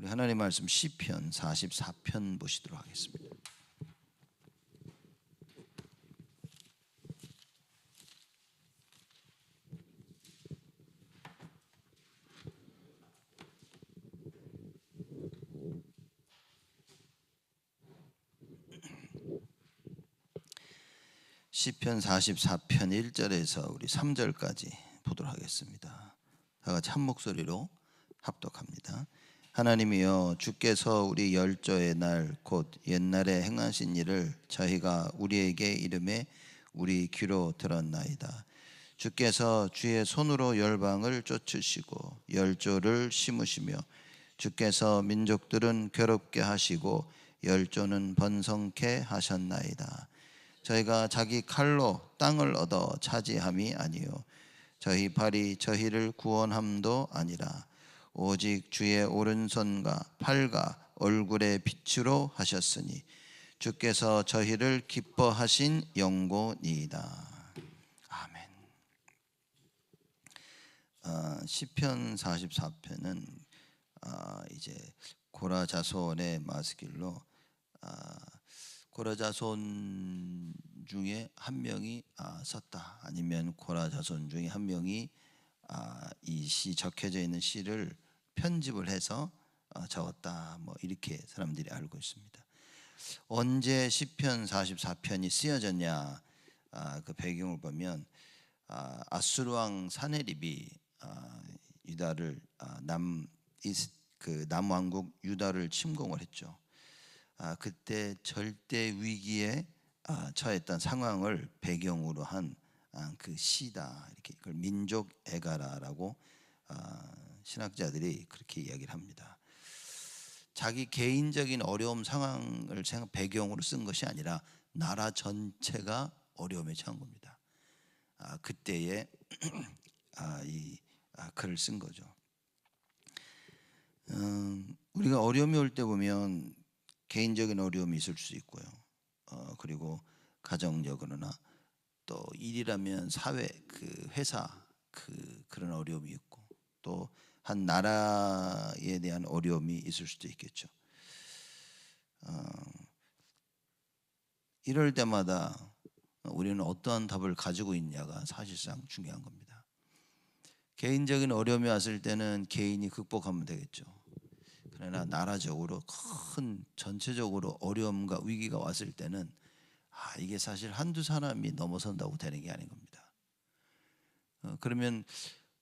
우리 하나님 말씀 시편 44편 보시도록 하겠습니다. 시편 44편 1절에서 우리 3절까지 보도록 하겠습니다. 다 같이 한 목소리로 합독합니다. 하나님이여, 주께서 우리 열조의 날 곧 옛날에 행하신 일을 저희가 우리에게 이름에 우리 귀로 들었나이다. 주께서 주의 손으로 열방을 쫓으시고 열조를 심으시며 주께서 민족들은 괴롭게 하시고 열조는 번성케 하셨나이다. 저희가 자기 칼로 땅을 얻어 차지함이 아니요 저희 발이 저희를 구원함도 아니라 오직 주의 오른손과 팔과 얼굴의 빛으로 하셨으니 주께서 저희를 기뻐하신 영고니이다. 아멘. 시편 44편은 이제 고라 자손의 마스길로 고라 자손 중에 한 명이 썼다, 아니면 고라 자손 중에 한 명이 이 시 적혀져 있는 시를 편집을 해서 적었다, 뭐 이렇게 사람들이 알고 있습니다. 언제 시편 44편이 쓰여졌냐, 그 배경을 보면 아수르 왕 사네립이 유다를 남왕국 유다를 침공을 했죠. 그때 절대 위기에 처했던 상황을 배경으로 한 그 시다, 이렇게 그걸 민족 애가라라고 신학자들이 그렇게 이야기를 합니다. 자기 개인적인 어려움 상황을 배경으로 쓴 것이 아니라 나라 전체가 어려움에 처한 겁니다. 그때에 이 글을 쓴 거죠. 우리가 어려움이 올 때 보면 개인적인 어려움이 있을 수 있고요. 그리고 가정적으로나 또 일이라면 사회, 회사 그런 어려움이 있고, 또 한 나라에 대한 어려움이 있을 수도 있겠죠. 이럴 때마다 우리는 어떠한 답을 가지고 있냐가 사실상 중요한 겁니다. 개인적인 어려움이 왔을 때는 개인이 극복하면 되겠죠. 그러나 나라적으로 큰 전체적으로 어려움과 위기가 왔을 때는 이게 사실 한두 사람이 넘어선다고 되는 게 아닌 겁니다. 그러면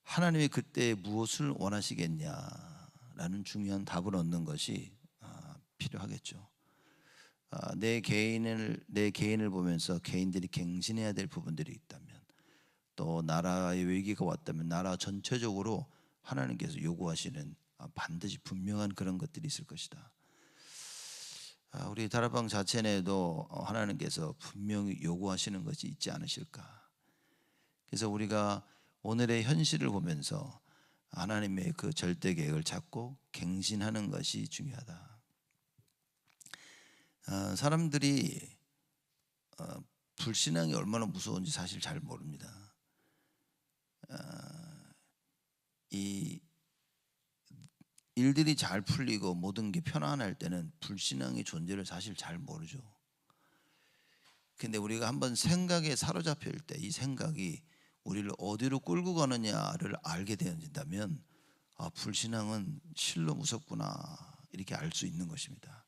하나님이 그때 무엇을 원하시겠냐라는 중요한 답을 얻는 것이 필요하겠죠. 내 개인을 보면서 개인들이 갱신해야 될 부분들이 있다면, 또 나라의 위기가 왔다면 나라 전체적으로 하나님께서 요구하시는 반드시 분명한 그런 것들이 있을 것이다. 우리 다락방 자체 내에도 하나님께서 분명히 요구하시는 것이 있지 않으실까. 그래서 우리가 오늘의 현실을 보면서 하나님의 그 절대 계획을 찾고 갱신하는 것이 중요하다. 사람들이 불신앙이 얼마나 무서운지 사실 잘 모릅니다. 이 일들이 잘 풀리고 모든 게 편안할 때는 불신앙의 존재를 사실 잘 모르죠. 근데 우리가 한번 생각에 사로잡힐 때 이 생각이 우리를 어디로 끌고 가느냐를 알게 되어진다면 불신앙은 실로 무섭구나, 이렇게 알 수 있는 것입니다.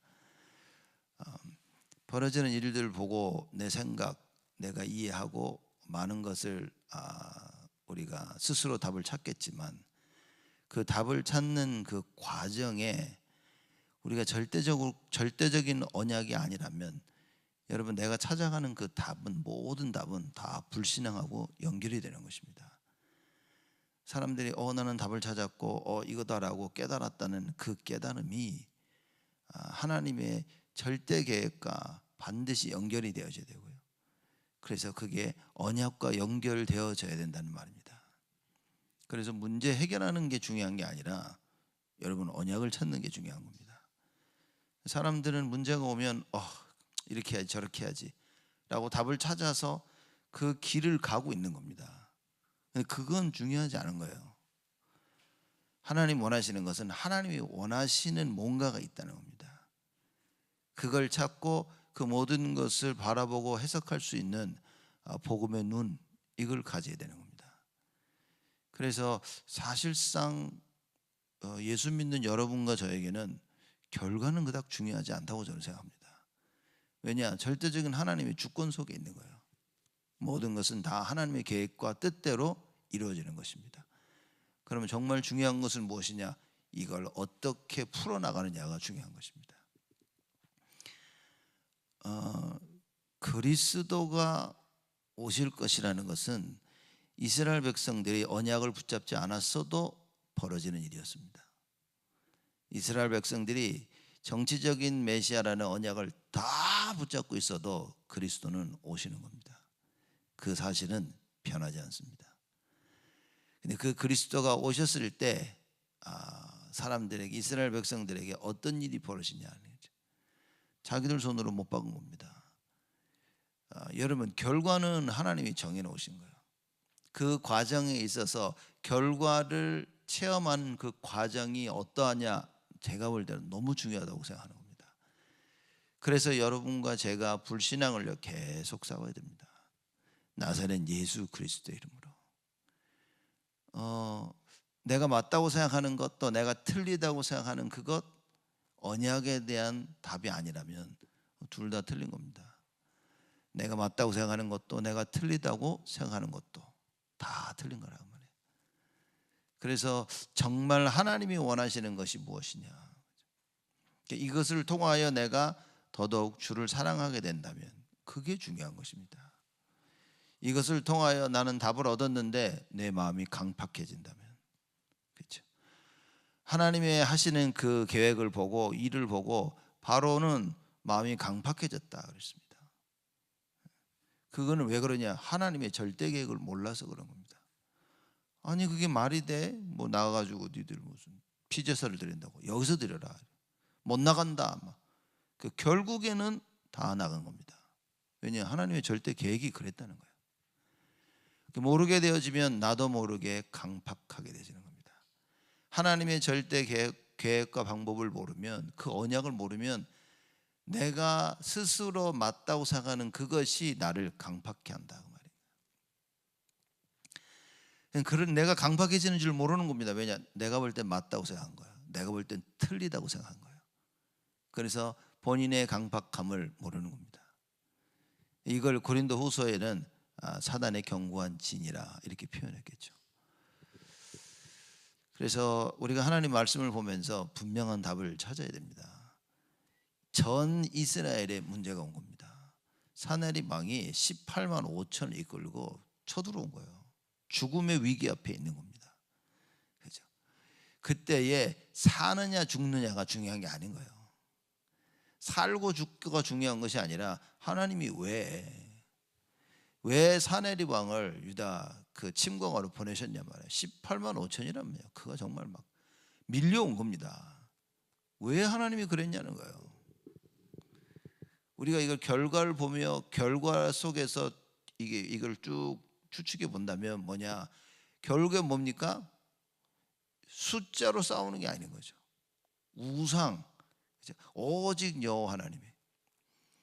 벌어지는 일들을 보고 내 생각, 내가 이해하고 많은 것을 우리가 스스로 답을 찾겠지만, 그 답을 찾는 그 과정에 우리가 절대적인 언약이 아니라면, 여러분, 내가 찾아가는 그 답은, 모든 답은 다 불신앙하고 연결이 되는 것입니다. 사람들이 나는 답을 찾았고 이거다라고 깨달았다는 그 깨달음이 하나님의 절대 계획과 반드시 연결이 되어져야 되고요. 그래서 그게 언약과 연결되어져야 된다는 말입니다. 그래서 문제 해결하는 게 중요한 게 아니라 여러분, 언약을 찾는 게 중요한 겁니다. 사람들은 문제가 오면 이렇게 해야지 저렇게 해야지 라고 답을 찾아서 그 길을 가고 있는 겁니다. 그건 중요하지 않은 거예요. 하나님 원하시는 것은 하나님이 원하시는 뭔가가 있다는 겁니다. 그걸 찾고 그 모든 것을 바라보고 해석할 수 있는 복음의 눈, 이걸 가져야 되는 겁니다. 그래서 사실상 예수 믿는 여러분과 저에게는 결과는 그닥 중요하지 않다고 저는 생각합니다. 왜냐? 절대적인 하나님의 주권 속에 있는 거예요. 모든 것은 다 하나님의 계획과 뜻대로 이루어지는 것입니다. 그러면 정말 중요한 것은 무엇이냐? 이걸 어떻게 풀어나가느냐가 중요한 것입니다. 그리스도가 오실 것이라는 것은 이스라엘 백성들이 언약을 붙잡지 않았어도 벌어지는 일이었습니다. 이스라엘 백성들이 정치적인 메시아라는 언약을 다 붙잡고 있어도 그리스도는 오시는 겁니다. 그 사실은 변하지 않습니다. 근데 그 그리스도가 오셨을 때 사람들에게, 이스라엘 백성들에게 어떤 일이 벌어지냐, 자기들 손으로 못 박은 겁니다. 여러분, 결과는 하나님이 정해놓으신 거예요. 그 과정에 있어서 결과를 체험하는 그 과정이 어떠하냐, 제가 볼 때는 너무 중요하다고 생각하는 겁니다. 그래서 여러분과 제가 불신앙을 계속 싸워야 됩니다. 나사렛 예수 그리스도의 이름으로. 내가 맞다고 생각하는 것도 내가 틀리다고 생각하는 그것, 언약에 대한 답이 아니라면 둘 다 틀린 겁니다. 내가 맞다고 생각하는 것도 내가 틀리다고 생각하는 것도 다 틀린 거라고 말해요. 그래서 정말 하나님이 원하시는 것이 무엇이냐, 이것을 통하여 내가 더더욱 주를 사랑하게 된다면 그게 중요한 것입니다. 이것을 통하여 나는 답을 얻었는데 내 마음이 강팍해진다면, 그렇죠? 하나님이 하시는 그 계획을 보고, 일을 보고 바로는 마음이 강팍해졌다 그랬습니다. 그거는 왜 그러냐? 하나님의 절대 계획을 몰라서 그런 겁니다. 아니 그게 말이 돼? 뭐 나가가지고 니들 무슨 피제사를 드린다고 여기서 드려라, 못 나간다, 그 결국에는 다 나간 겁니다. 왜냐? 하나님의 절대 계획이 그랬다는 거예요. 모르게 되어지면 나도 모르게 강팍하게 되지는 겁니다. 하나님의 절대 계획과 방법을 모르면, 그 언약을 모르면 내가 스스로 맞다고 생각하는 그것이 나를 강팍해 한다 그 말이에요. 그런 내가 강팍해지는 줄 모르는 겁니다. 왜냐? 내가 볼 땐 맞다고 생각한 거야. 내가 볼 땐 틀리다고 생각한 거예요. 그래서 본인의 강팍함을 모르는 겁니다. 이걸 고린도후서에는 사단의 견고한 진이라 이렇게 표현했겠죠. 그래서 우리가 하나님 말씀을 보면서 분명한 답을 찾아야 됩니다. 전 이스라엘에 문제가 온 겁니다. 사내립 왕이 18만 5천을 이끌고 쳐들어온 거예요. 죽음의 위기 앞에 있는 겁니다. 그렇죠? 그때에 사느냐 죽느냐가 중요한 게 아닌 거예요. 살고 죽고가 중요한 것이 아니라 하나님이 왜 사내립 왕을 유다 그 침공하러 보내셨냐 말이에요. 18만 5천이라면요. 그거 정말 막 밀려온 겁니다. 왜 하나님이 그랬냐는 거예요. 우리가 이걸 결과를 보며 결과 속에서 이걸 쭉 추측해 본다면 뭐냐? 결국에 뭡니까? 숫자로 싸우는 게 아닌 거죠. 우상, 오직 여호와 하나님이,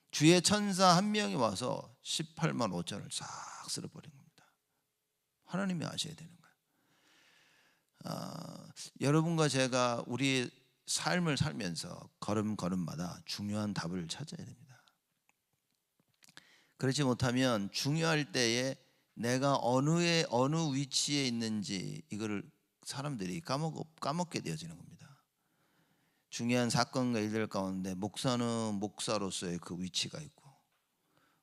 주의 천사 한 명이 와서 18만 5천을 싹 쓸어버린 겁니다. 하나님이 아셔야 되는 거예요. 여러분과 제가 우리 삶을 살면서 걸음걸음마다 중요한 답을 찾아야 됩니다. 그렇지 못하면 중요할 때에 내가 어느 위치에 있는지 이거를 사람들이 까먹게 되어지는 겁니다. 중요한 사건과 일들 가운데 목사는 목사로서의 그 위치가 있고,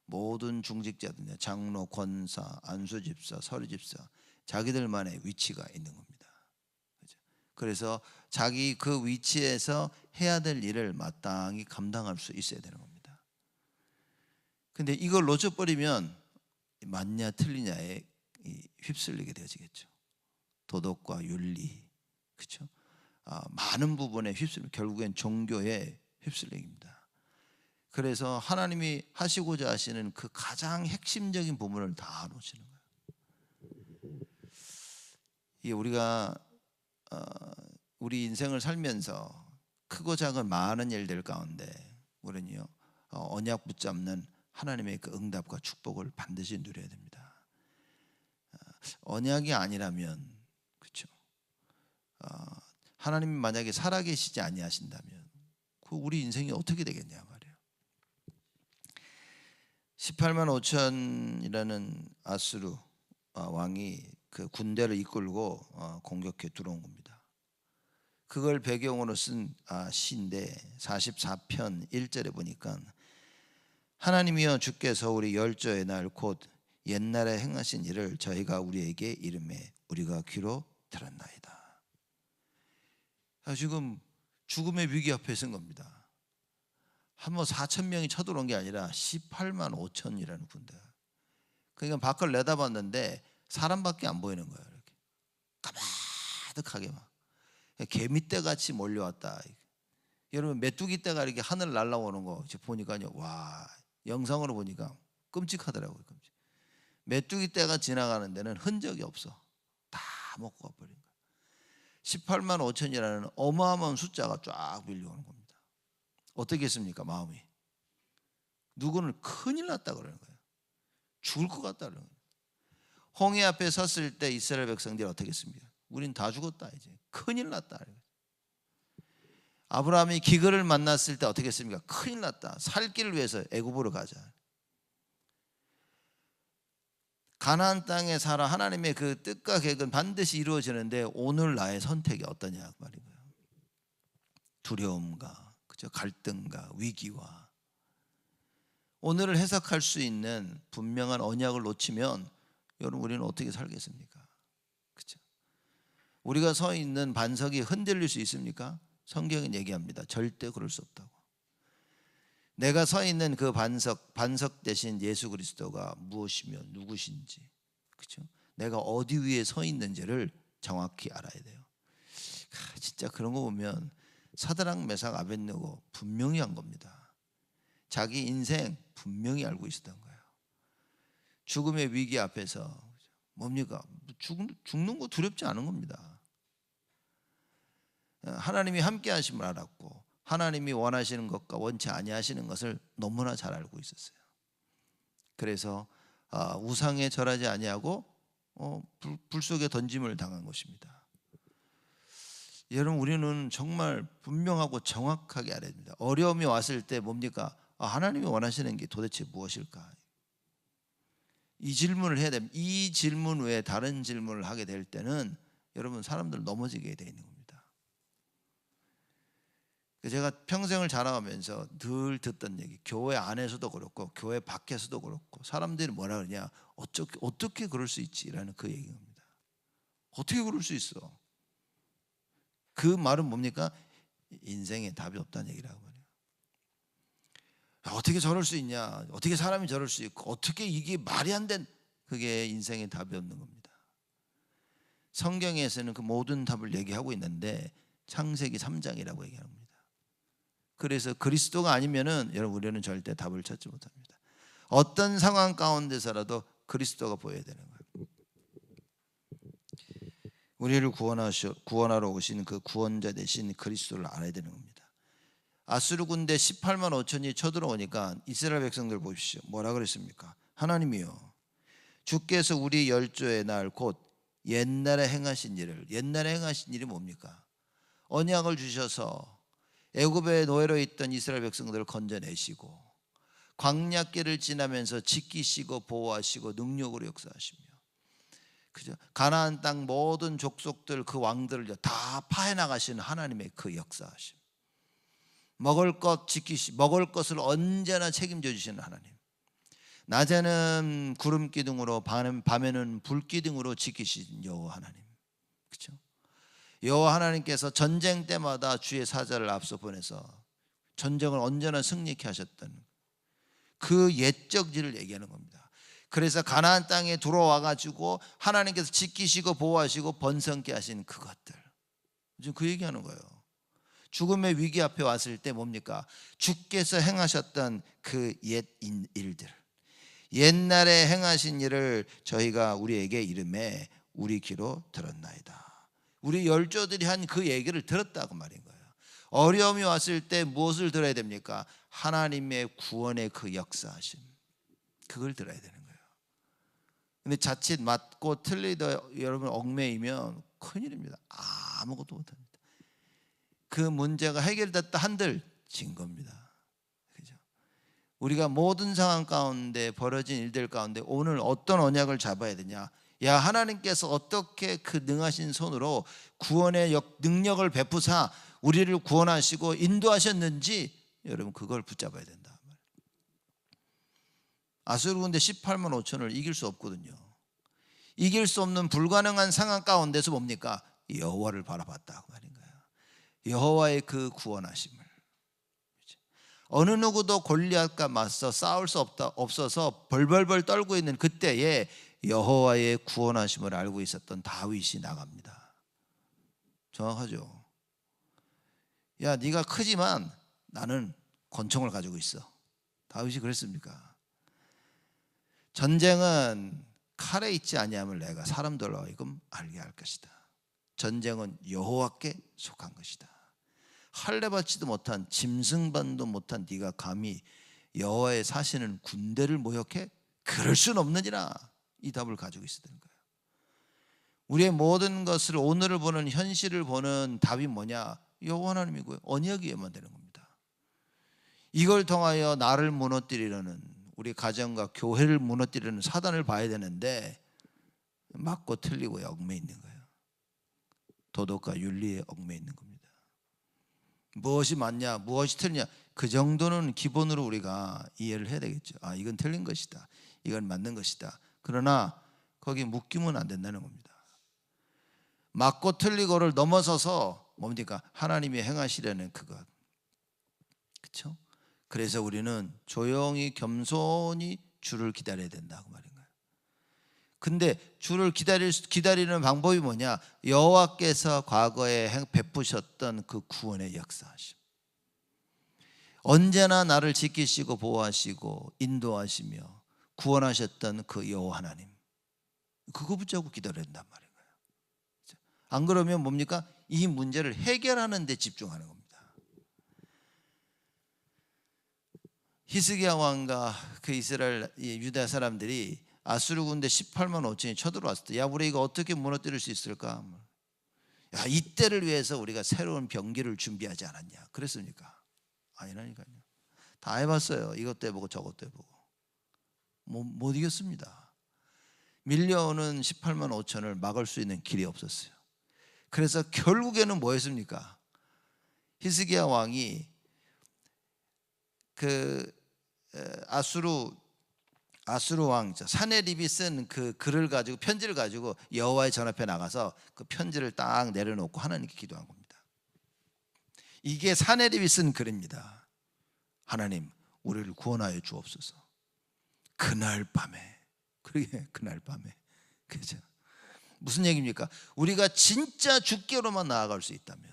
모든 중직자들, 장로, 권사, 안수집사, 서리집사, 자기들만의 위치가 있는 겁니다. 그래서 자기 그 위치에서 해야 될 일을 마땅히 감당할 수 있어야 되는 겁니다. 근데 이걸 놓쳐버리면 맞냐 틀리냐에 휩쓸리게 되어지겠죠. 도덕과 윤리, 그렇죠? 많은 부분에 휩쓸리면 결국엔 종교에 휩쓸리기입니다. 그래서 하나님이 하시고자 하시는 그 가장 핵심적인 부분을 다 놓치는 거예요. 이게 우리가 우리 인생을 살면서 크고 작은 많은 일들 가운데 우리는요 언약 붙잡는 하나님의 그 응답과 축복을 반드시 누려야 됩니다. 언약이 아니라면 그렇죠. 하나님이 만약에 살아계시지 아니하신다면 그 우리 인생이 어떻게 되겠냐 말이에요. 18만 5천이라는 아수르 왕이 그 군대를 이끌고 공격해 들어온 겁니다. 그걸 배경으로 쓴 시인데 44편 1절에 보니까 하나님이여 주께서 우리 열조의 날 곧 옛날에 행하신 일을 저희가 우리에게 이름해 우리가 귀로 들었나이다. 지금 죽음의 위기 앞에 쓴 겁니다. 한번 4천 명이 쳐들어온 게 아니라 18만 5천이라는 군대. 그러니까 밖을 내다봤는데 사람밖에 안 보이는 거예요. 이렇게 까마득하게 막 개미떼 같이 몰려왔다. 여러분 메뚜기 떼가 이렇게 하늘 날아오는 거 보니까요, 와 영상으로 보니까 끔찍하더라고요. 끔찍. 메뚜기 떼가 지나가는 데는 흔적이 없어. 다 먹고 가버린 거야. 18만 5천이라는 어마어마한 숫자가 쫙 밀려오는 겁니다. 어떻겠습니까 마음이? 누구는 큰일 났다 그러는 거예요. 죽을 것 같다 그러는 거예요. 홍해 앞에 섰을 때 이스라엘 백성들이 어떻게 했습니까? 우린 다 죽었다 이제 큰일 났다. 아브라함이 기근을 만났을 때 어떻게 했습니까? 큰일 났다. 살 길을 위해서 애굽으로 가자. 가나안 땅에 살아 하나님의 그 뜻과 계획은 반드시 이루어지는데 오늘 나의 선택이 어떠냐 그 말인 거예요. 두려움과 그죠? 갈등과 위기와 오늘을 해석할 수 있는 분명한 언약을 놓치면 여러분 우리는 어떻게 살겠습니까? 그렇죠? 우리가 서 있는 반석이 흔들릴 수 있습니까? 성경은 얘기합니다. 절대 그럴 수 없다고. 내가 서 있는 그 반석 대신 예수 그리스도가 무엇이며 누구신지, 그렇죠? 내가 어디 위에 서 있는지를 정확히 알아야 돼요. 진짜 그런 거 보면 사드락 메삭 아벳느고 분명히 한 겁니다. 자기 인생 분명히 알고 있었던 거예요. 죽음의 위기 앞에서 뭡니까? 죽는 거 두렵지 않은 겁니다. 하나님이 함께 하심을 알았고 하나님이 원하시는 것과 원치 아니하시는 것을 너무나 잘 알고 있었어요. 그래서 우상에 절하지 아니하고 불 속에 던짐을 당한 것입니다. 여러분 우리는 정말 분명하고 정확하게 알아야 됩니다. 어려움이 왔을 때 뭡니까? 하나님이 원하시는 게 도대체 무엇일까? 이 질문을 해야 됩니다. 이 질문 외에 다른 질문을 하게 될 때는 여러분 사람들 넘어지게 되어 있는 겁니다. 제가 평생을 자라가면서 늘 듣던 얘기, 교회 안에서도 그렇고 교회 밖에서도 그렇고 사람들이 뭐라 그러냐, 어떻게 그럴 수 있지라는 그 얘기입니다. 어떻게 그럴 수 있어? 그 말은 뭡니까? 인생에 답이 없다는 얘기라고 말해요. 어떻게 저럴 수 있냐? 어떻게 사람이 저럴 수 있고 어떻게 이게 말이 안 된, 그게 인생에 답이 없는 겁니다. 성경에서는 그 모든 답을 얘기하고 있는데 창세기 3장이라고 얘기하는 겁니다. 그래서 그리스도가 아니면은 여러분 우리는 절대 답을 찾지 못합니다. 어떤 상황 가운데서라도 그리스도가 보여야 되는 거예요. 우리를 구원하러 오신 그 구원자 되신 그리스도를 알아야 되는 겁니다. 아수르 군대 18만 5천이 쳐들어오니까 이스라엘 백성들 보십시오. 뭐라 그랬습니까? 하나님이요 주께서 우리 열조의 날 곧 옛날에 행하신 일을, 옛날에 행하신 일이 뭡니까? 언약을 주셔서 애굽의 노예로 있던 이스라엘 백성들을 건져내시고 광야길을 지나면서 지키시고 보호하시고 능력으로 역사하시며, 그죠? 가나안 땅 모든 족속들 그 왕들을 다 파해나가시는 하나님의 그 역사하심, 먹을 것 먹을 것을 언제나 책임져 주시는 하나님, 낮에는 구름 기둥으로 밤에는 불 기둥으로 지키신 여호와 하나님, 그렇죠? 여호와 하나님께서 전쟁 때마다 주의 사자를 앞서 보내서 전쟁을 언제나 승리케 하셨던 그 옛적지를 얘기하는 겁니다. 그래서 가나안 땅에 들어와 가지고 하나님께서 지키시고 보호하시고 번성케 하신 그것들, 지금 그 얘기하는 거예요. 죽음의 위기 앞에 왔을 때 뭡니까? 주께서 행하셨던 그 옛 일들, 옛날에 행하신 일을 저희가 우리에게 이름해 우리 귀로 들었나이다. 우리 열조들이 한 그 얘기를 들었다고 말인 거예요. 어려움이 왔을 때 무엇을 들어야 됩니까? 하나님의 구원의 그 역사하심, 그걸 들어야 되는 거예요. 근데 자칫 맞고 틀리다 여러분 얽매이면 큰일입니다. 아무것도 못합니다. 그 문제가 해결됐다 한들 진 겁니다. 그죠? 우리가 모든 상황 가운데 벌어진 일들 가운데 오늘 어떤 언약을 잡아야 되냐? 야, 하나님께서 어떻게 그 능하신 손으로 구원의 능력을 베푸사 우리를 구원하시고 인도하셨는지 여러분 그걸 붙잡아야 된다. 아수르 군대 18만 5천을 이길 수 없거든요. 이길 수 없는 불가능한 상황 가운데서 뭡니까? 여호와를 바라봤다 그 말인 거예요. 여호와의 그 구원하심을. 어느 누구도 골리앗과 맞서 싸울 수 없어서 벌벌벌 떨고 있는 그때에 여호와의 구원하심을 알고 있었던 다윗이 나갑니다. 정확하죠? 야, 네가 크지만 나는 권총을 가지고 있어. 다윗이 그랬습니까? 전쟁은 칼에 있지 아니함을 내가 사람들로 하여금 알게 할 것이다. 전쟁은 여호와께 속한 것이다. 할례받지도 못한 짐승반도 못한 네가 감히 여호와의 사시는 군대를 모욕해? 그럴 수는 없느니라. 이 답을 가지고 있어야 되는 거예요. 우리의 모든 것을 오늘을 보는 현실을 보는 답이 뭐냐? 여호와 하나님이고요. 언약이어야만 되는 겁니다. 이걸 통하여 나를 무너뜨리려는 우리 가정과 교회를 무너뜨리는 사단을 봐야 되는데 맞고 틀리고 얽매 있는 거예요. 도덕과 윤리에 얽매 있는 겁니다. 무엇이 맞냐 무엇이 틀리냐 그 정도는 기본으로 우리가 이해를 해야 되겠죠. 아, 이건 틀린 것이다, 이건 맞는 것이다. 그러나 거기에 묶이면 안 된다는 겁니다. 맞고 틀리고를 넘어서서 뭡니까? 하나님이 행하시려는 그것. 그렇죠? 그래서 우리는 조용히 겸손히 주를 기다려야 된다고 말인 거예요. 근데 주를 기다리는 방법이 뭐냐? 여호와께서 과거에 베푸셨던 그 구원의 역사하심. 언제나 나를 지키시고 보호하시고 인도하시며 구원하셨던 그 여호와 하나님, 그거 붙잡고 기다려야 된단 말인 거예요. 안 그러면 뭡니까? 이 문제를 해결하는 데 집중하는 겁니다. 히스기야 왕과 그 이스라엘 유다 사람들이 아수르 군대 18만 5천이 쳐들어왔을 때, 야, 우리 이거 어떻게 무너뜨릴 수 있을까? 야, 이때를 위해서 우리가 새로운 병기를 준비하지 않았냐? 그랬습니까? 아니라니까요. 다 해봤어요. 이것도 해보고 저것도 해보고 못 이겼습니다. 밀려오는 18만 5천을 막을 수 있는 길이 없었어요. 그래서 결국에는 뭐 했습니까? 히스기야 왕이 그 아수르 왕 사네립이 쓴 그 글을 가지고, 편지를 가지고 여호와의 전 앞에 나가서 그 편지를 딱 내려놓고 하나님께 기도한 겁니다. 이게 사네립이 쓴 글입니다. 하나님, 우리를 구원하여 주옵소서. 그날 밤에, 그러게 그날 밤에, 그죠? 무슨 얘기입니까? 우리가 진짜 주께로만 나아갈 수 있다면,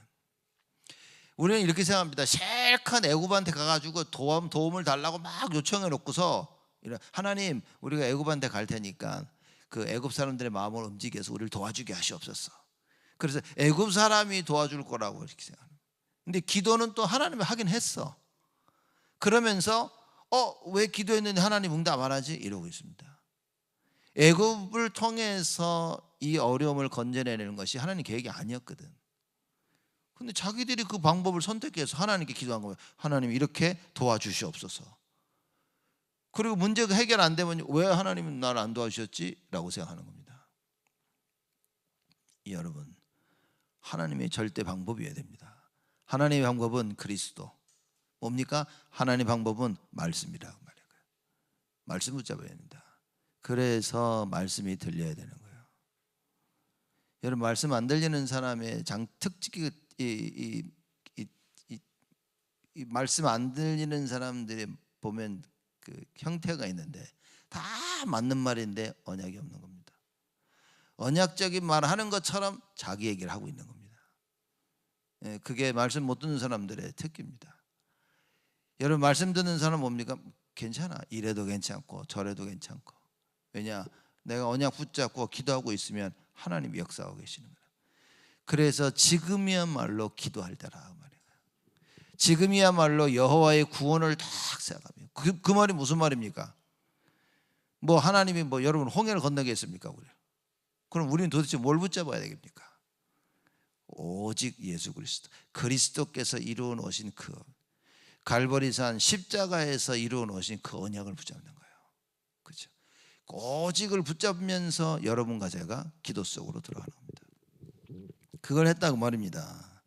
우리는 이렇게 생각합니다. 실컷 애굽한테 가가지고 도움을 달라고 막 요청해 놓고서, 하나님, 우리가 애굽한테 갈 테니까 그 애굽 사람들의 마음을 움직여서 우리를 도와주게 하시옵소서. 그래서 애굽 사람이 도와줄 거라고 이렇게 생각합니다. 근데 기도는 또 하나님이 하긴 했어. 그러면서 왜 기도했는데 하나님 응답 안 하지? 이러고 있습니다. 애굽을 통해서 이 어려움을 건져내는 것이 하나님 계획이 아니었거든. 근데 자기들이 그 방법을 선택해서 하나님께 기도한 거예요. 하나님, 이렇게 도와주시옵소서. 그리고 문제가 해결 안 되면 왜 하나님은 나를 안 도와주셨지? 라고 생각하는 겁니다. 여러분, 하나님의 절대 방법이어야 됩니다. 하나님의 방법은 그리스도. 뭡니까? 하나님의 방법은 말씀이라고 말해요. 말씀 붙잡아야 됩니다. 그래서 말씀이 들려야 되는 거예요. 여러분, 말씀 안 들리는 사람의 특징이 이 말씀 안 들리는 사람들이 보면 그 형태가 있는데 다 맞는 말인데 언약이 없는 겁니다. 언약적인 말 하는 것처럼 자기 얘기를 하고 있는 겁니다. 그게 말씀 못 듣는 사람들의 특기입니다. 여러분, 말씀 듣는 사람은 뭡니까? 괜찮아, 이래도 괜찮고 저래도 괜찮고. 왜냐? 내가 언약 붙잡고 기도하고 있으면 하나님이 역사하고 계시는 거예요. 그래서 지금이야말로 기도할 때라 말이에요. 지금이야말로 여호와의 구원을 딱 생각하며 그 말이 무슨 말입니까? 뭐 하나님이 뭐 여러분 홍해를 건너겠습니까? 우리? 그럼 우리는 도대체 뭘 붙잡아야 되겠습니까? 오직 예수 그리스도, 그리스도께서 이루어 놓으신 그 갈보리산 십자가에서 이루어 놓으신 그 언약을 붙잡는 거예요. 그렇죠? 오직을 붙잡으면서 여러분과 제가 기도 속으로 들어가는 겁니다. 그걸 했다고 말입니다.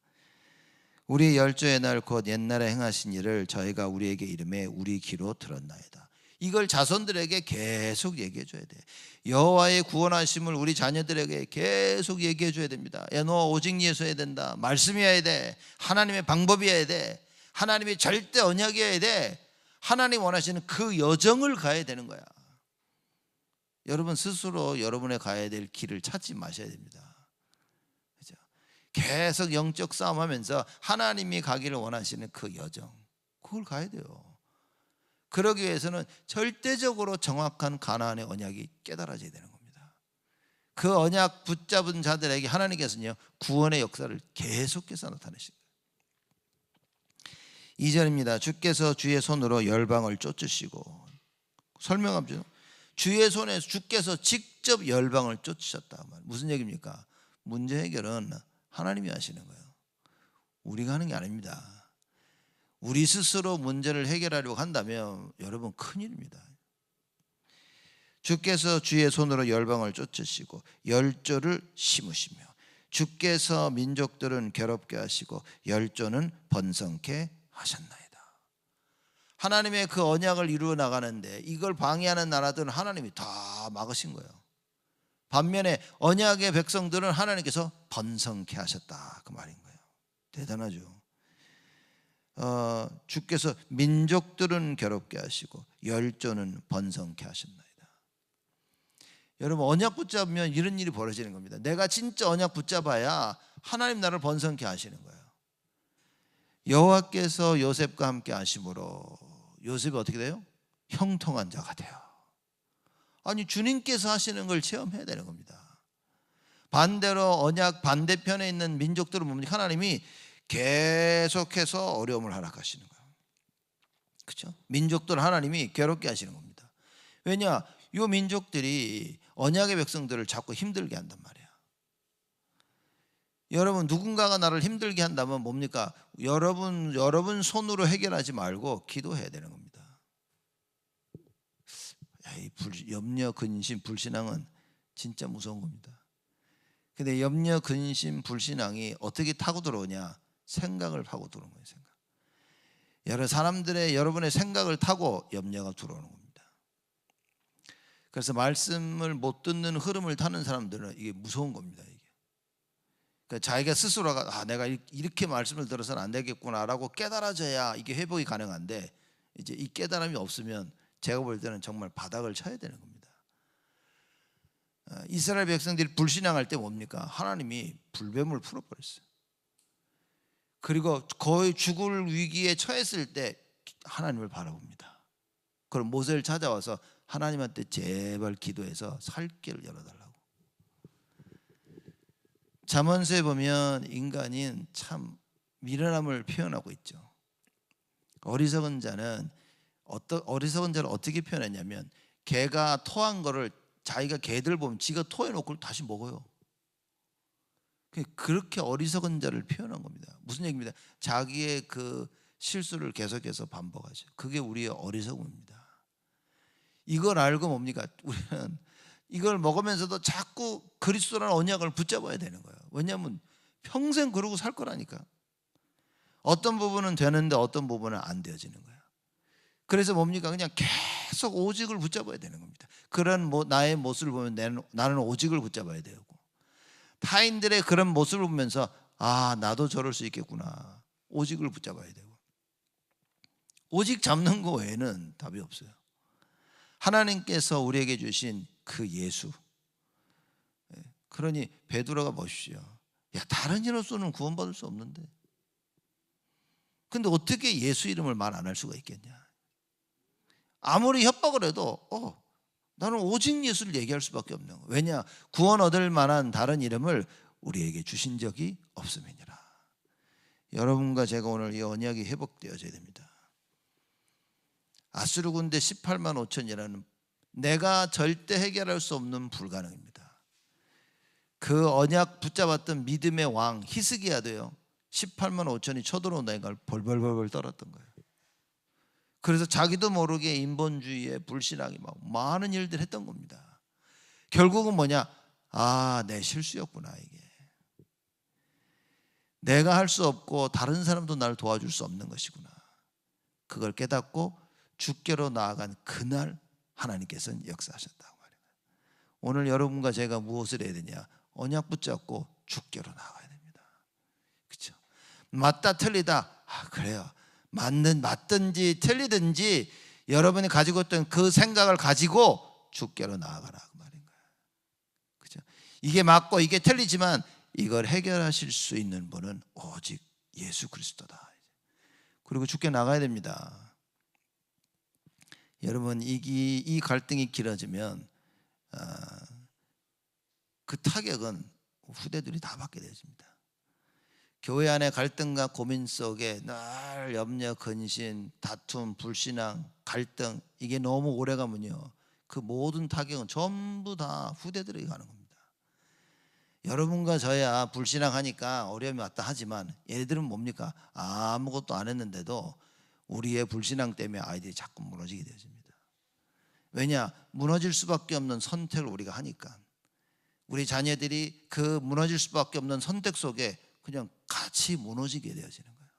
우리의 열조의 날 곧 옛날에 행하신 일을 저희가 우리에게 이름에 우리 귀로 들었나이다. 이걸 자손들에게 계속 얘기해 줘야 돼. 여호와의 구원하심을 우리 자녀들에게 계속 얘기해 줘야 됩니다. 야, 너 오직 예수여야 된다. 말씀이어야 돼. 하나님의 방법이어야 돼. 하나님의 절대 언약이어야 돼. 하나님 원하시는 그 여정을 가야 되는 거야. 여러분 스스로 여러분의 가야 될 길을 찾지 마셔야 됩니다. 그렇죠? 계속 영적 싸움하면서 하나님이 가기를 원하시는 그 여정, 그걸 가야 돼요. 그러기 위해서는 절대적으로 정확한 가나안의 언약이 깨달아져야 되는 겁니다. 그 언약 붙잡은 자들에게 하나님께서는요, 구원의 역사를 계속해서 나타내십니다. 2절입니다. 주께서 주의 손으로 열방을 쫓으시고, 설명하죠. 주의 손에서 주께서 직접 열방을 쫓으셨다. 무슨 얘기입니까? 문제 해결은 하나님이 하시는 거예요. 우리가 하는 게 아닙니다. 우리 스스로 문제를 해결하려고 한다면 여러분 큰일입니다. 주께서 주의 손으로 열방을 쫓으시고 열조를 심으시며 주께서 민족들은 괴롭게 하시고 열조는 번성케 하셨나이다. 하나님의 그 언약을 이루어 나가는데 이걸 방해하는 나라들은 하나님이 다 막으신 거예요. 반면에 언약의 백성들은 하나님께서 번성케 하셨다, 그 말인 거예요. 대단하죠. 주께서 민족들은 괴롭게 하시고 열조는 번성케 하셨나이다. 여러분 언약 붙잡으면 이런 일이 벌어지는 겁니다. 내가 진짜 언약 붙잡아야 하나님 나를 번성케 하시는 거예요. 여호와께서 요셉과 함께 하심으로 요셉이 어떻게 돼요? 형통한 자가 돼요. 아니 주님께서 하시는 걸 체험해야 되는 겁니다. 반대로 언약 반대편에 있는 민족들은 뭡니까? 하나님이 계속해서 어려움을 허락하시는 거예요. 그렇죠? 민족들 하나님이 괴롭게 하시는 겁니다. 왜냐? 이 민족들이 언약의 백성들을 자꾸 힘들게 한단 말이에요. 여러분 누군가가 나를 힘들게 한다면 뭡니까? 여러분 손으로 해결하지 말고 기도해야 되는 겁니다. 염려, 근심, 불신앙은 진짜 무서운 겁니다. 근데 염려, 근심, 불신앙이 어떻게 타고 들어오냐? 생각을 파고 들어오는 거예요. 생각. 여러 사람들의 여러분의 생각을 타고 염려가 들어오는 겁니다. 그래서 말씀을 못 듣는 흐름을 타는 사람들은 이게 무서운 겁니다. 이게. 그러니까 자기가 스스로가 내가 이렇게 말씀을 들어서는 안 되겠구나라고 깨달아져야 이게 회복이 가능한데 이제 이 깨달음이 없으면 제가 볼 때는 정말 바닥을 쳐야 되는 겁니다. 이스라엘 백성들이 불신앙할 때 뭡니까? 하나님이 불뱀을 풀어버렸어요. 그리고 거의 죽을 위기에 처했을 때 하나님을 바라봅니다. 그럼 모세를 찾아와서 하나님한테 제발 기도해서 살 길을 열어달라고. 잠언서에 보면 인간인 참 미련함을 표현하고 있죠. 어리석은 자는 어떻게 표현했냐면 개가 토한 거를 자기가 개들 보면 지가 토해놓고 다시 먹어요. 그렇게 어리석은 자를 표현한 겁니다. 무슨 얘기입니다? 자기의 그 실수를 계속해서 반복하죠. 그게 우리의 어리석음입니다. 이걸 알고 뭡니까? 우리는 이걸 먹으면서도 자꾸 그리스도라는 언약을 붙잡아야 되는 거예요. 왜냐하면 평생 그러고 살 거라니까. 어떤 부분은 되는데 어떤 부분은 안 되어지는 거예요. 그래서 뭡니까? 그냥 계속 오직을 붙잡아야 되는 겁니다. 그런 나의 모습을 보면 나는 오직을 붙잡아야 되고, 타인들의 그런 모습을 보면서 나도 저럴 수 있겠구나. 오직을 붙잡아야 되고. 오직 잡는 거 외에는 답이 없어요. 하나님께서 우리에게 주신 그 예수. 그러니 베드로가 보십시오. 다른 이로서는 구원받을 수 없는데. 근데 어떻게 예수 이름을 말 안 할 수가 있겠냐? 아무리 협박을 해도 나는 오직 예수를 얘기할 수밖에 없는 거예요. 왜냐? 구원 얻을 만한 다른 이름을 우리에게 주신 적이 없음이니라. 여러분과 제가 오늘 이 언약이 회복되어져야 됩니다. 아수르 군대 18만 5천이라는 내가 절대 해결할 수 없는 불가능입니다. 그 언약 붙잡았던 믿음의 왕 히스기야도요 18만 5천이 쳐들어온다니까 벌벌벌 떨었던 거예요. 그래서 자기도 모르게 인본주의에 불신하기 막 많은 일들 했던 겁니다. 결국은 뭐냐? 내 실수였구나. 이게 내가 할 수 없고 다른 사람도 나를 도와줄 수 없는 것이구나. 그걸 깨닫고 주께로 나아간 그날 하나님께서는 역사하셨다고 말이에요. 오늘 여러분과 제가 무엇을 해야 되냐? 언약 붙잡고 주께로 나아가야 됩니다. 그렇죠? 맞다 틀리다 그래요. 맞든지 틀리든지 여러분이 가지고 있던 그 생각을 가지고 주께로 나아가라 그 말인 거예요. 그렇죠? 이게 맞고 이게 틀리지만 이걸 해결하실 수 있는 분은 오직 예수 그리스도다. 그리고 주께 나가야 됩니다. 여러분 이 갈등이 길어지면 그 타격은 후대들이 다 받게 되어집니다. 교회 안의 갈등과 고민 속에 늘 염려, 근심, 다툼, 불신앙, 갈등 이게 너무 오래가면요 그 모든 타격은 전부 다 후대들에게 가는 겁니다. 여러분과 저야 불신앙하니까 어려움이 왔다 하지만 얘네들은 뭡니까? 아무것도 안 했는데도 우리의 불신앙 때문에 아이들이 자꾸 무너지게 되어집니다. 왜냐? 무너질 수밖에 없는 선택을 우리가 하니까. 우리 자녀들이 그 무너질 수밖에 없는 선택 속에 그냥 같이 무너지게 되어지는 거예요.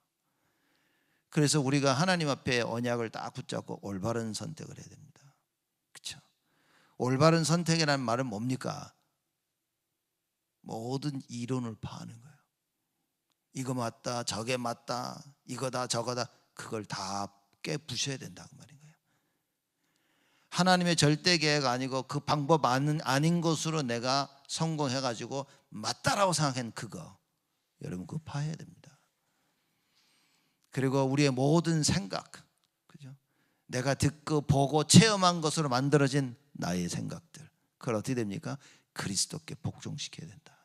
그래서 우리가 하나님 앞에 언약을 딱 붙잡고 올바른 선택을 해야 됩니다. 그렇죠? 올바른 선택이라는 말은 뭡니까? 모든 이론을 파하는 거예요. 이거 맞다, 저게 맞다, 이거다, 저거다 그걸 다 깨부셔야 된다고 말인 거예요. 하나님의 절대 계획 아니고 그 방법 아닌 것으로 내가 성공해가지고 맞다라고 생각한 그거 여러분 그거 파해야 됩니다. 그리고 우리의 모든 생각, 그죠? 내가 듣고 보고 체험한 것으로 만들어진 나의 생각들 그걸 어떻게 됩니까? 그리스도께 복종시켜야 된다.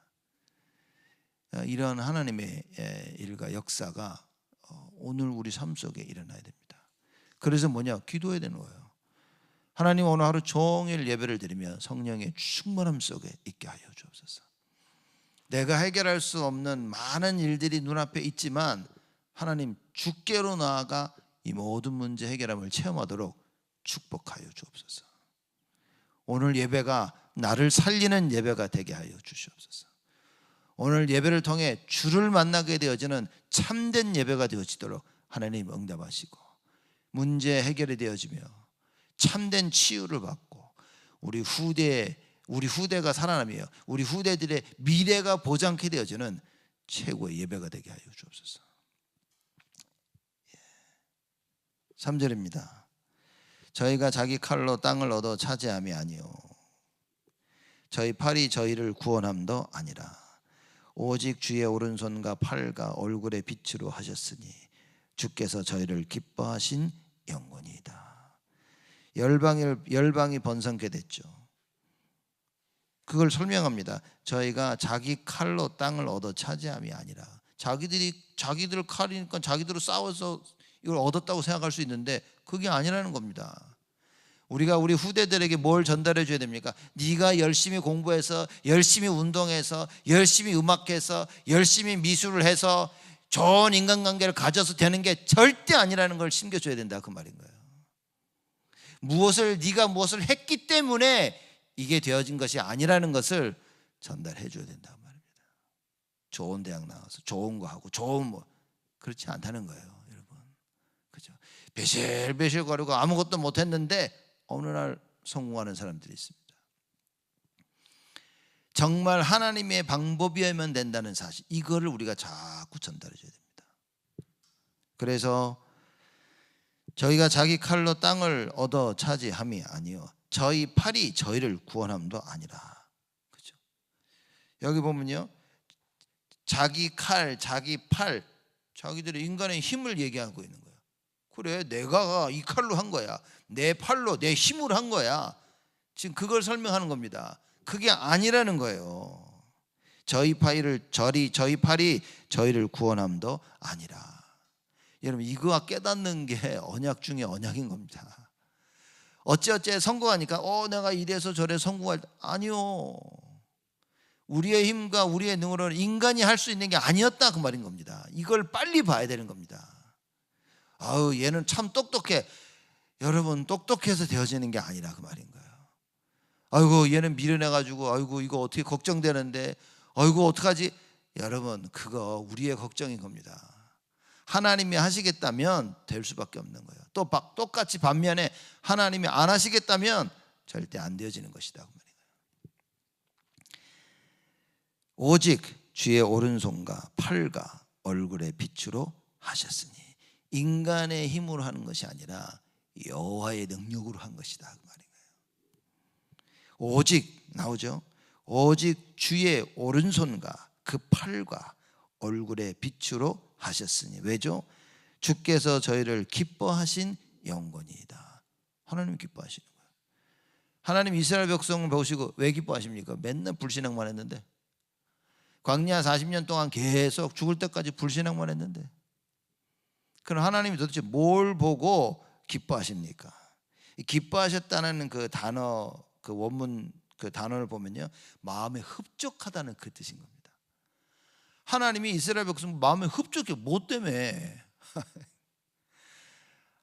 이런 하나님의 일과 역사가 오늘 우리 삶 속에 일어나야 됩니다. 그래서 뭐냐? 기도해야 되는 거예요. 하나님 오늘 하루 종일 예배를 드리며 성령의 충만함 속에 있게 하여 주옵소서. 내가 해결할 수 없는 많은 일들이 눈앞에 있지만 하나님 주께로 나아가 이 모든 문제 해결함을 체험하도록 축복하여 주옵소서. 오늘 예배가 나를 살리는 예배가 되게 하여 주시옵소서. 오늘 예배를 통해 주를 만나게 되어지는 참된 예배가 되어지도록 하나님 응답하시고 문제 해결이 되어지며 참된 치유를 받고 우리 후대가 살아나며 우리 후대들의 미래가 보장케 되어지는 최고의 예배가 되게 하여 주옵소서. 3절입니다. 저희가 자기 칼로 땅을 얻어 차지함이 아니요 저희 팔이 저희를 구원함도 아니라 오직 주의 오른손과 팔과 얼굴의 빛으로 하셨으니 주께서 저희를 기뻐하신 영원이다. 열방이 번성케 됐죠. 그걸 설명합니다. 저희가 자기 칼로 땅을 얻어 차지함이 아니라 자기들 칼이니까 자기들로 싸워서 이걸 얻었다고 생각할 수 있는데 그게 아니라는 겁니다. 우리가 우리 후대들에게 뭘 전달해 줘야 됩니까? 네가 열심히 공부해서 열심히 운동해서 열심히 음악해서 열심히 미술을 해서 좋은 인간관계를 가져서 되는 게 절대 아니라는 걸 심겨줘야 된다 그 말인 거예요. 네가 무엇을 했기 때문에 이게 되어진 것이 아니라는 것을 전달해 줘야 된다 그 말입니다. 좋은 대학 나와서 좋은 거 하고 그렇지 않다는 거예요, 여러분. 그죠? 배실배실 거리고 아무것도 못했는데 어느 날 성공하는 사람들이 있습니다. 정말 하나님의 방법이어야만 된다는 사실 이거를 우리가 자꾸 전달해 줘야 됩니다. 그래서 저희가 자기 칼로 땅을 얻어 차지함이 아니요 저희 팔이 저희를 구원함도 아니라. 그렇죠? 여기 보면요 자기 칼, 자기 팔 자기들의 인간의 힘을 얘기하고 있는 거예요. 그래 내가 이 칼로 한 거야. 내 팔로 내 힘으로 한 거야. 지금 그걸 설명하는 겁니다. 그게 아니라는 거예요. 저희 팔이 저희를 구원함도 아니라. 여러분, 이거와 깨닫는 게 언약 중에 언약인 겁니다. 어찌어찌 성공하니까 내가 이래서 저래 성공할, 아니요. 우리의 힘과 우리의 능으로는 인간이 할 수 있는 게 아니었다, 그 말인 겁니다. 이걸 빨리 봐야 되는 겁니다. 아우, 얘는 참 똑똑해. 여러분, 똑똑해서 되어지는 게 아니라 그 말인 거예요. 아이고, 얘는 미련해가지고 아이고 이거 어떻게 걱정되는데, 아이고 어떡하지. 여러분, 그거 우리의 걱정인 겁니다. 하나님이 하시겠다면 될 수밖에 없는 거예요. 또 똑같이 반면에 하나님이 안 하시겠다면 절대 안 되어지는 것이다, 그 말이에요. 오직 주의 오른손과 팔과 얼굴의 빛으로 하셨으니, 인간의 힘으로 하는 것이 아니라 여호와의 능력으로 한 것이다, 그 말인 거예요. 오직 나오죠. 오직 주의 오른손과 그 팔과 얼굴의 빛으로 하셨으니. 왜죠? 주께서 저희를 기뻐하신 영광이다. 하나님 기뻐하시는 거예요. 하나님 이스라엘 백성을 보시고 왜 기뻐하십니까? 맨날 불신앙만 했는데, 광야 40년 동안 계속 죽을 때까지 불신앙만 했는데, 그럼 하나님이 도대체 뭘 보고 기뻐하십니까? 기뻐하셨다는 그 단어, 그 원문 그 단어를 보면요, 마음에 흡족하다는 그 뜻인 겁니다. 하나님이 이스라엘 백성 마음에 흡족해. 뭐 때문에?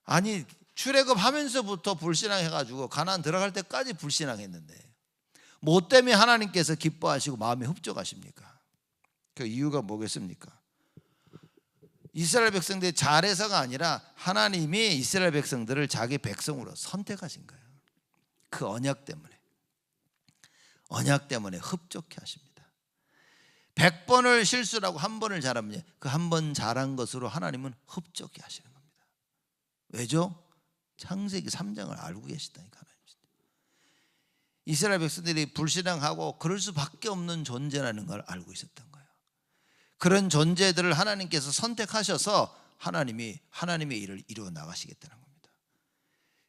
아니, 출애굽하면서부터 불신앙해가지고 가나안 들어갈 때까지 불신앙했는데 뭐 때문에 하나님께서 기뻐하시고 마음에 흡족하십니까? 그 이유가 뭐겠습니까? 이스라엘 백성들이 잘해서가 아니라 하나님이 이스라엘 백성들을 자기 백성으로 선택하신 거예요. 그 언약 때문에 흡족해 하십니다. 100번을 실수라고 한 번을 잘하면 그 한 번 잘한 것으로 하나님은 흡족해 하시는 겁니다. 왜죠? 창세기 3장을 알고 계시다니까. 이스라엘 백성들이 불신앙하고 그럴 수밖에 없는 존재라는 걸 알고 있었던 거예요. 그런 존재들을 하나님께서 선택하셔서 하나님이 하나님의 일을 이루어 나가시겠다는 겁니다.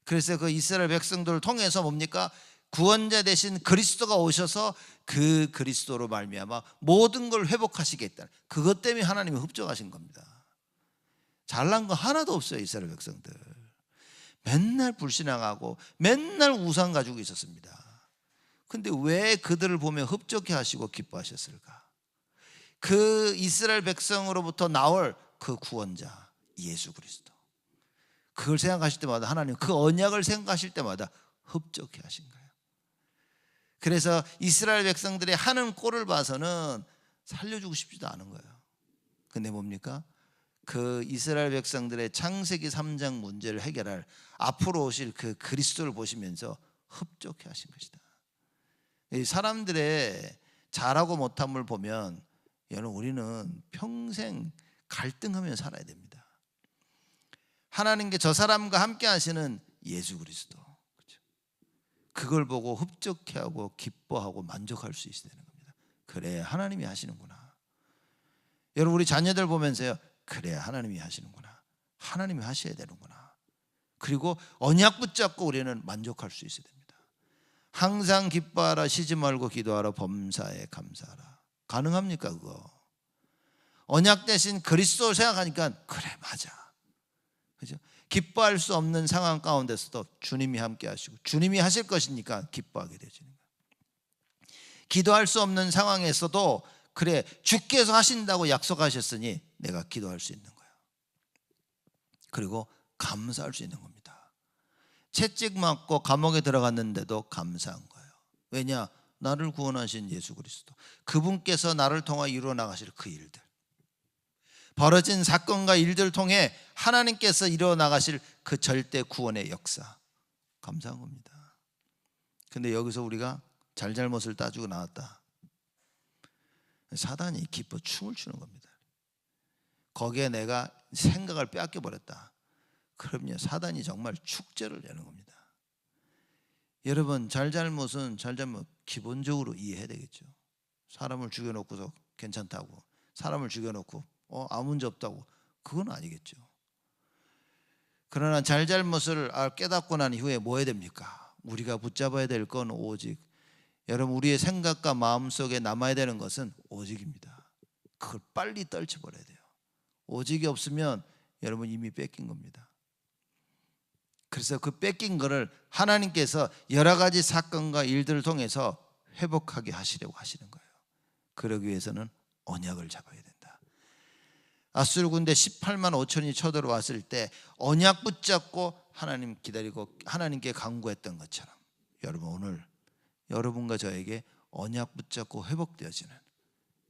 그래서 그 이스라엘 백성들을 통해서 뭡니까? 구원자 되신 그리스도가 오셔서 그 그리스도로 말미암아 모든 걸 회복하시겠다는, 그것 때문에 하나님이 흡족하신 겁니다. 잘난 거 하나도 없어요. 이스라엘 백성들 맨날 불신앙하고 맨날 우상 가지고 있었습니다. 근데 왜 그들을 보며 흡족해 하시고 기뻐하셨을까? 그 이스라엘 백성으로부터 나올 그 구원자 예수 그리스도, 그걸 생각하실 때마다 하나님 그 언약을 생각하실 때마다 흡족해 하신 거예요. 그래서 이스라엘 백성들이 하는 꼴을 봐서는 살려주고 싶지도 않은 거예요. 근데 뭡니까? 그 이스라엘 백성들의 창세기 3장 문제를 해결할 앞으로 오실 그 그리스도를 보시면서 흡족해 하신 것이다. 이 사람들의 잘하고 못함을 보면 여러분, 우리는 평생 갈등하며 살아야 됩니다. 하나님께 저 사람과 함께 하시는 예수 그리스도, 그렇죠? 그걸 보고 흡족해하고 기뻐하고 만족할 수 있어야 되는 겁니다. 그래, 하나님이 하시는구나. 여러분, 우리 자녀들 보면서요, 그래, 하나님이 하시는구나, 하나님이 하셔야 되는구나. 그리고 언약 붙잡고 우리는 만족할 수 있어야 됩니다. 항상 기뻐하라, 쉬지 말고 기도하라, 범사에 감사하라. 가능합니까 그거? 언약 대신 그리스도를 생각하니까 그래, 맞아, 그죠? 기뻐할 수 없는 상황 가운데서도 주님이 함께 하시고 주님이 하실 것이니까 기뻐하게 되어지는 거예요. 기도할 수 없는 상황에서도 그래, 주께서 하신다고 약속하셨으니 내가 기도할 수 있는 거예요. 그리고 감사할 수 있는 겁니다. 채찍 맞고 감옥에 들어갔는데도 감사한 거예요. 왜냐? 나를 구원하신 예수 그리스도, 그분께서 나를 통해 이루어 나가실 그 일들, 벌어진 사건과 일들을 통해 하나님께서 이루어 나가실 그 절대 구원의 역사, 감사한 겁니다. 근데 여기서 우리가 잘잘못을 따지고 나왔다, 사단이 기뻐 춤을 추는 겁니다. 거기에 내가 생각을 빼앗겨버렸다, 그럼요, 사단이 정말 축제를 내는 겁니다. 여러분, 잘잘못은 잘잘못 기본적으로 이해해야 되겠죠. 사람을 죽여놓고서 괜찮다고, 사람을 죽여놓고 아무 문제 없다고, 그건 아니겠죠. 그러나 잘잘못을 깨닫고 난 이후에 뭐 해야 됩니까? 우리가 붙잡아야 될 건 오직 여러분, 우리의 생각과 마음속에 남아야 되는 것은 오직입니다. 그걸 빨리 떨쳐버려야 돼요. 오직이 없으면 여러분 이미 뺏긴 겁니다. 그래서 그 뺏긴 거를 하나님께서 여러 가지 사건과 일들을 통해서 회복하게 하시려고 하시는 거예요. 그러기 위해서는 언약을 잡아야 된다. 아수르 군대 18만 5천이 쳐들어왔을 때 언약 붙잡고 하나님 기다리고 하나님께 간구했던 것처럼, 여러분 오늘 여러분과 저에게 언약 붙잡고 회복되어지는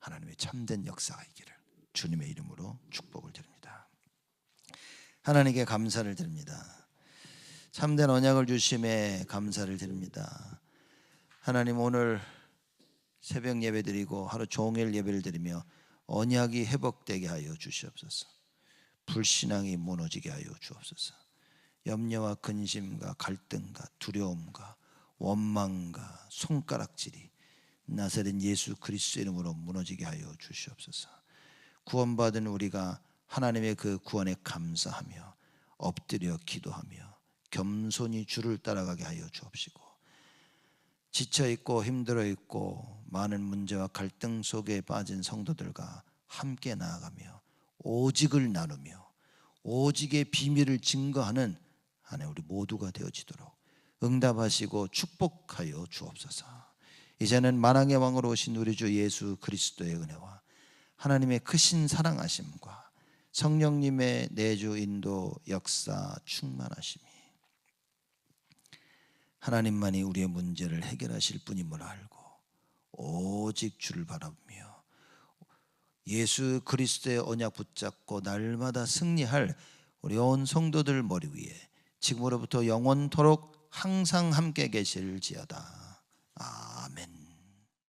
하나님의 참된 역사가 있기를 주님의 이름으로 축복을 드립니다. 하나님께 감사를 드립니다. 참된 언약을 주심에 감사를 드립니다. 하나님, 오늘 새벽 예배 드리고 하루 종일 예배를 드리며 언약이 회복되게 하여 주시옵소서. 불신앙이 무너지게 하여 주옵소서. 염려와 근심과 갈등과 두려움과 원망과 손가락질이 나사렛 예수 그리스도의 이름으로 무너지게 하여 주시옵소서. 구원받은 우리가 하나님의 그 구원에 감사하며 엎드려 기도하며 겸손히 주를 따라가게 하여 주옵시고, 지쳐있고 힘들어있고 많은 문제와 갈등 속에 빠진 성도들과 함께 나아가며 오직을 나누며 오직의 비밀을 증거하는 하나님 우리 모두가 되어지도록 응답하시고 축복하여 주옵소서. 이제는 만왕의 왕으로 오신 우리 주 예수 그리스도의 은혜와 하나님의 크신 사랑하심과 성령님의 내주 인도 역사 충만하심이 하나님만이 우리의 문제를 해결하실 분임을 알고 오직 주를 바라보며 예수 그리스도의 언약 붙잡고 날마다 승리할 우리 온 성도들 머리 위에 지금으로부터 영원토록 항상 함께 계실지어다.